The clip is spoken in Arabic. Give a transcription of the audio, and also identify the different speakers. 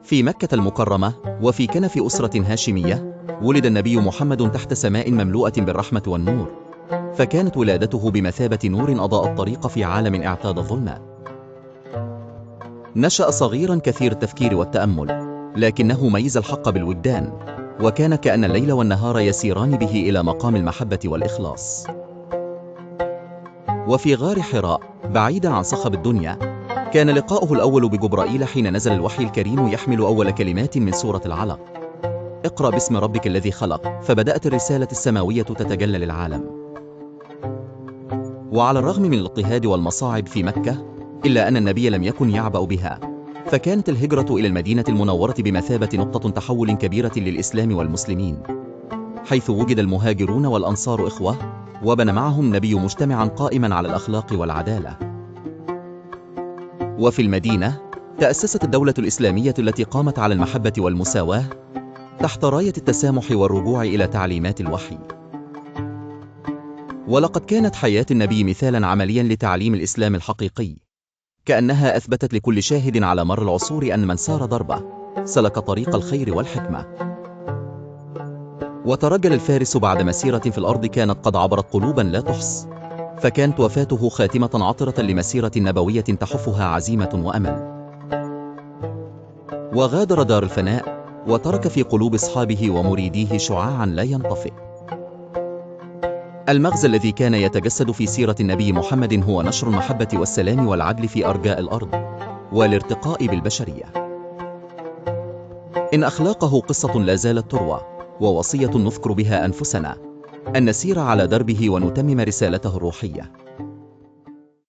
Speaker 1: في مكة المكرمة وفي كنف أسرة هاشمية، ولد النبي محمد تحت سماء مملوءة بالرحمة والنور، فكانت ولادته بمثابة نور أضاء الطريق في عالم اعتاد الظلمات. نشأ صغيرا كثير التفكير والتأمل، لكنه ميز الحق بالوجدان، وكان كأن الليل والنهار يسيران به إلى مقام المحبة والإخلاص. وفي غار حراء بعيدا عن صخب الدنيا، كان لقاؤه الأول بجبرائيل حين نزل الوحي الكريم يحمل أول كلمات من سورة العلق: اقرأ باسم ربك الذي خلق. فبدأت الرسالة السماوية تتجلى للعالم. وعلى الرغم من الاضطهاد والمصاعب في مكة، إلا أن النبي لم يكن يعبأ بها، فكانت الهجرة إلى المدينة المنورة بمثابة نقطة تحول كبيرة للإسلام والمسلمين، حيث وجد المهاجرون والأنصار إخوة، وبنى معهم النبي مجتمعا قائما على الأخلاق والعدالة. وفي المدينة تأسست الدولة الإسلامية التي قامت على المحبة والمساواة تحت راية التسامح والرجوع إلى تعليمات الوحي. ولقد كانت حياة النبي مثالا عمليا لتعليم الإسلام الحقيقي، كأنها أثبتت لكل شاهد على مر العصور أن من سار دربه سلك طريق الخير والحكمة. وترجل الفارس بعد مسيرة في الأرض كانت قد عبرت قلوبا لا تحص، فكانت وفاته خاتمة عطرة لمسيرة نبوية تحفها عزيمة وأمل. وغادر دار الفناء، وترك في قلوب أصحابه ومريديه شعاعا لا ينطفئ. المغزى الذي كان يتجسد في سيرة النبي محمد هو نشر المحبة والسلام والعدل في أرجاء الأرض، والارتقاء بالبشرية. إن أخلاقه قصة لا زالت تروى، ووصية نذكر بها أنفسنا، أن نسير على دربه ونتمم رسالته الروحية.